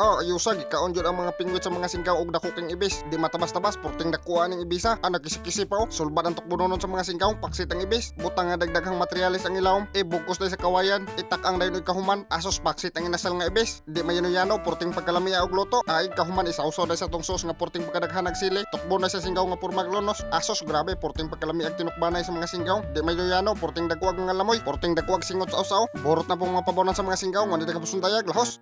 Oh, ayusa gikaon jud ang mga pingwit sa mga singkaw og dako king ibis. Di matabas-tabas porting dakuha ning ibisa. Ana kisi-kisi pa sulbad ang tukbunonon sa mga singkaw, paksit ang ibis. Butang nga dagdaghang materialis ang ilawom, ibugkos day sa kawayan, itak ang dayon kahuman, asos paksit ang inasal nga ibis. Di mayano-yano porting pagkalamiya og luto. Ay kahuman isawsaw day sa tong sauce nga porting pagkadaghan sili. Tukbo na sa singkaw nga purmag lonos. Asos grabe porting pagkalami ag tinukbanay sa mga singkaw. Di mayano porting dakuag nga lamoy, porting dakuag singot sa usaw. Borot na pong mga pabonan sa mga singkaw, wala di ka pusuntayag lahos.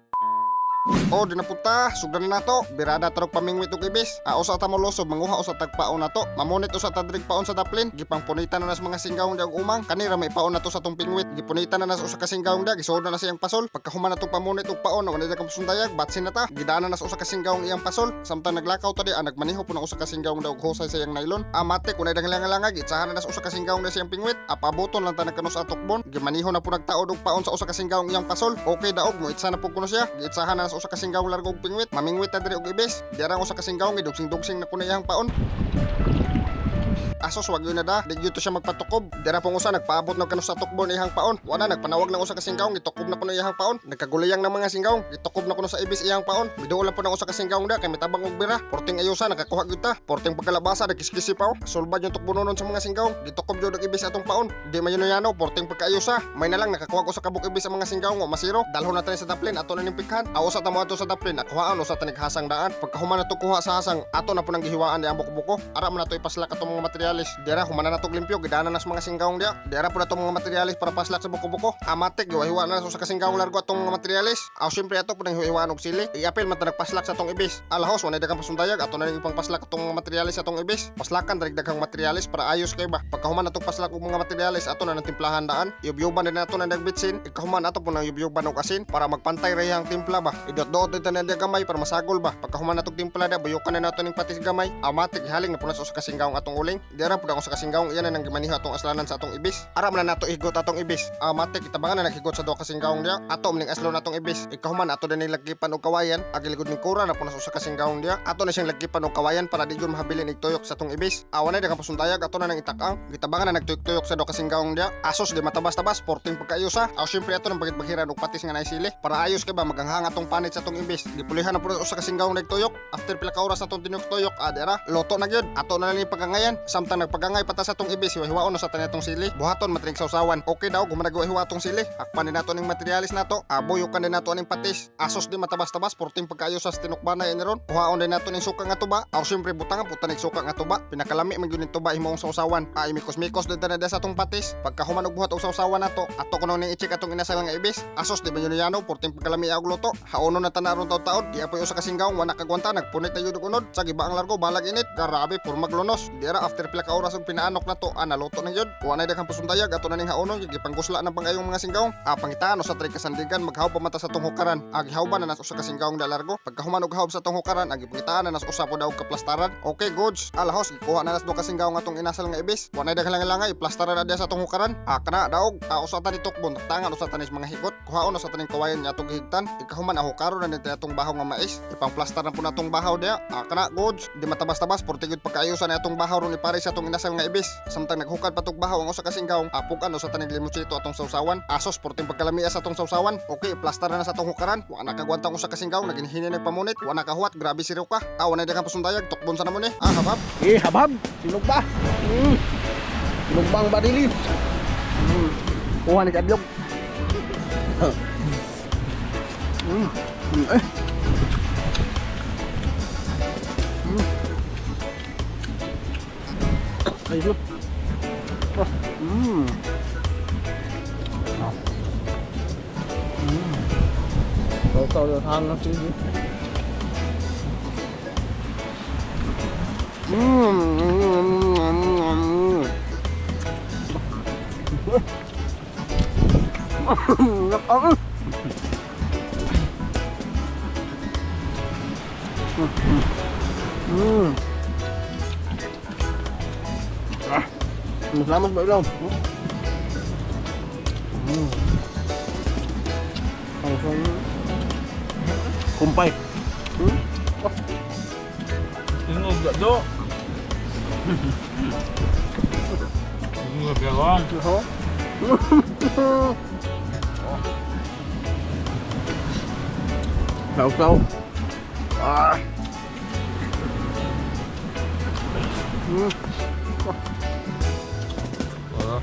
Oh, di na puta, sugdan na nato. Birada tarog pamingwit og ibis. Usa ta mo losob manguha usa tagpaon nato. Mamunit usa ta drig paon sa daplin. Gipangpunitan na nas mga singgawong dag umang. Kanira may paon nato sa tong pingwit. Gipunitan na nas usa ka singgawong dag, isuod na siyang pasol. Pagkahuman natong pamunit og paon, wala di ka pusundayag, batsin na ta. Gidaan na nas usa ka singgawong iyang pasol. Samtang naglakaw ta di nagmaniho po na usa ka singgawong dag husay sa iyang nylon. Amate kunay dangalangalangag, itsahan na nas usa ka singgawong na siyang pingwit. Apabuton lang ta nagkanos atokbon. Gimaniho na po nagtaod og paon sa usa ka singgawong iyang pasol. Okay daog mo itsa na po kuno siya. Giitsahan na nas usa ka singgawong largo og pingwit, mamingwit ta diri og ibis. Diarang usa ka singgawong gidugsing-dugsing na kuno iyang paon. Asos wag yun na da, di yun to siya magpatukob. Dira pong usa nagpaabot na kanus sa tukbo na iyang paon. Wala nagpanawag ng usa ka singgawong, gitukob na kuno iyang paon. Nagkagulayang ng mga singgawong, gitukob na kuno sa ibis iyang paon. Biduol lang po ng usa ka singgawong da kay mitabang og bira. Porting ayusa nakakuha gyud ta. Porting pagkalabasa nagkiskisi pa. Sulbad yung tukbo nonon sa mga singgawong, gitukob jud og ibis atong paon. Di mayano porting pagkaayusa. May na lang nakakuha ko sa kabuk ibis ang mga singgawong wa masiro. Dalhon na tani sa daplin ato na ning pikhan. Usa ta mo ato sa daplin, akuhaan usa ta hasang daan. Pagkahuman nato kuha sa hasang, ato na po nang gihiwaan di ang buko-buko. Ara man nato ipaslak atong mga materialis. Dira humana natog limpyo gidana nas mga singgawong dia. Dira po na itong mga materialis para paslak sa buko-buko. Amatik giwa-hiwa na sa kasinggawong largo atong mga materialis. Siyempre ato po nang hiwa og sili. Iapil man ta nagpaslak sa atong ibis. Alahos wala daghang pasundayag ato na ning ipang paslak atong mga materialis sa atong ibis. Paslakan daghang materialis para ayos kay ba. Pagkahuman natong paslak og mga materialis ato na nang timplahan daan. Yubyuban din nato na nagbitsin. Ikahuman ato po nang yubyuban og asin para magpantay rayang timpla ba. Idot-dot din na gamay para masagol ba. Pagkahuman natong timpla da buyukan na nato ning patis gamay. Amatik haling na po na sa kasinggawong atong uling. Dira po na sa kasinggawong iyan na nang gimaniho atong aslanan sa atong ibis. Aram na nato igot atong ibis. Matik itabangan na naghigot sa duha ka singgawong dia. Ato ning aslon atong ibis. Ikahuman ato din lagkipan og kawayan. Agiligod ning kura na punas usa ka singgawong dia. Ato na siyang lagkipan og kawayan para di gyud mahabilin ig tuyok sa atong ibis. Awan na daghang pasundayag ato na nang itak-ang. Gitabangan na nagtuyok-tuyok sa duha ka singgawong dia. Asos di matabas-tabas porting pagkaayusa. Syempre ato nang bagit-bagiran og patis nga naisili para ayos kay ba maganghang atong panit sa atong ibis. Gipulihan na punas usa ka singgawong nagtuyok. After pila ka oras atong tinuyok-tuyok, dira loto na gyud. Ato na ni pagangayan. Samtang nagpagangay pata sa atong ibis, hiwa-hiwaon sa tanay atong sili. Buhaton matring sausawan. Okay daw gumanagawa atong sili. Akpan din nato ning materialis nato. Buyokan din nato ning patis. Asos di matabas-tabas porting pagkaayo sa tinukbanay ni ron. Kuhaon din nato ning suka nga tuba. Siyempre butangan puta ning suka nga tuba. Pinakalami man gyud ning tuba himong sausawan. Imikos-mikos din na sa atong patis. Pagkahuman og buhat og sausawan nato, ato kuno ning i-check atong inasal nga ibis. Asos di ba yano porting pagkalami og luto. Haono na tanaron taud-taud. Di apoy usa ka singgawong wa nakagwanta nagpunit na yud og unod. Sa giba ang largo balag init. Grabe purmag lunos. Dira after pila ka oras og pinaanok nato, naluto na yun. Wa na daghang pasundayag ato na ning haonon gipanggusla na pangayong mga singgawong. Pangitaan sa tri kasandigan maghaw pa mata sa tong hukaran. Gihaw ba na nas usa ka singgawong dalargo. Pagkahuman og haw sa tong hukaran, gipangitaan na nas usa po daw kaplastaran. Okay goods. Alahos gikuha na nas do ka singgawong atong inasal nga ibis. Wa na daghang langay plastaran na dia sa tong hukaran. Kana daog usa ta ni tukbon tangan usa ta ni mga higot. Kuhaon sa taning kawayan nya atong gihigtan. Ikahuman hukaron na nito atong bahaw nga mais. Ipang-plaster na po natong bahaw dia. Kana goods. Di matabas-tabas portigud pagkaayusan na atong bahaw ron ipare sa atong inasal nga ibis. Samtang naghukad patog bahaw ang usa ka singgawong, pugan sa tanig limutsito atong sausawan. Asos porting pagkalamiya sa atong sausawan. Okay, plaster na sa atong hukaran. Wa na kagwantang usa ka singgawong naginhini nagpamunit. Wa na kahuat, grabe siraw ka. Wa na daghang pasundayag, tukbon sa namon habab. Habab, sinog ba? Sinog ba ang badili? Kuha ni kadlog. Ayun. Tao được ăn nó chứ. Nó ấm. Lama sebab belum. Kumpay. Tingog gak do. Tingog gawang. Tahu-tahu. Ah. Wala.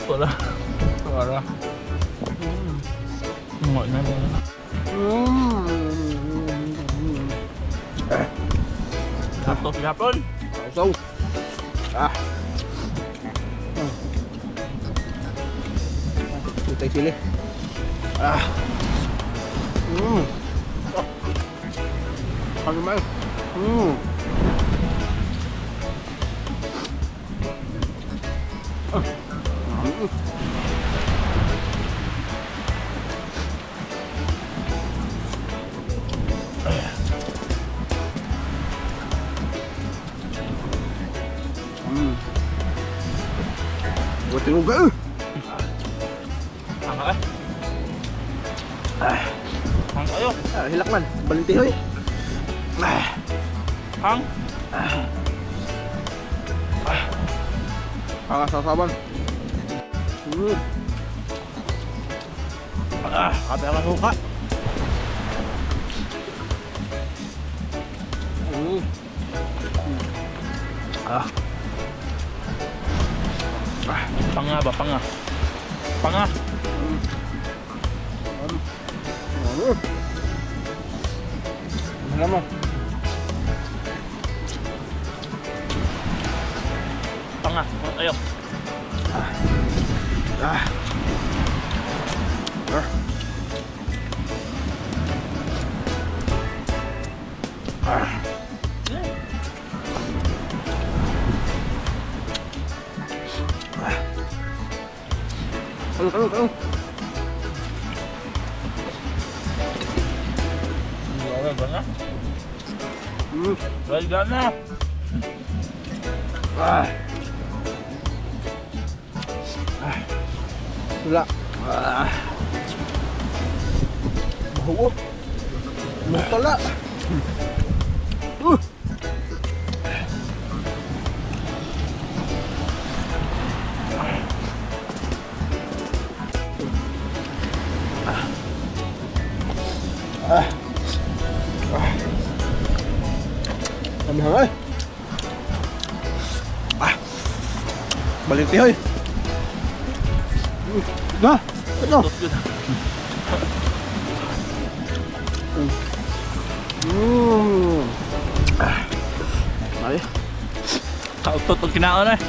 Wala. Wala. Ngọt na luôn. Satu siap pun. Sâu. Ah. Tay sili. Ah. Ano man? Buat tinuga. Hang eh. Hang ayo. Hilak man, balinti hoy. Hang. Sasaban. Ada yang suka. Pangah ba pangah. Pangah. Ano? Pangah. Ayo. Ano? Wala ba na? Wala na. Wala. Bawa. Mutala. Kami hangay. Balinti hoy. Nah, ito. Ay. Kautot ang kinaon eh.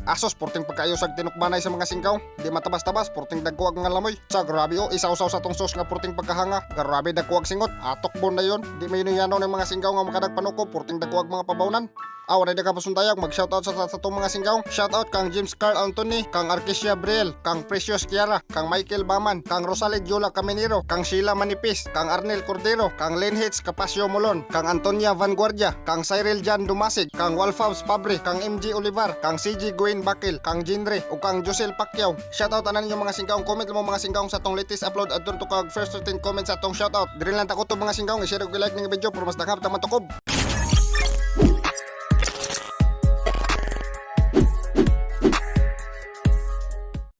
Asos, porting pagkaayos ag tinukbanay sa mga singkaw. Di matabas-tabas, porting dagkuag mga lamoy. Sa grabe o, isaw-saw sa tong sos nga porting pagkahanga. Grabe dagkuag singot. Atokbon na yon. Di may inuyanaw ng mga singkaw nga makadagpanuko, porting dagkuag mga pabawnan. Wala na ka pasundayag, mag-shoutout sa tong mga singkaw. Shoutout kang James Carl Anthony, kang Arkesia Briel, kang Precious Kiara, kang Michael Baman, kang Rosalie Yola Caminero, kang Sheila Manipis, kang Arnel Cordero, kang Len Hits Capasio Molon, kang Antonia Vanguardia, kang Cyril Jan Dumasig, kang Walfabs Pabre, kang MG Olivar, kang CG Gwen Bakil, kang Jinre, o kang Josel Pacquiao. Shoutout anan ninyo mga singkaw. Comment mo mga singkaw sa tong latest upload at to kag first 15 comments sa tong shoutout. Diri lang ta ko to mga singkaw, i-share og like ning video para mas daghap ta matukob.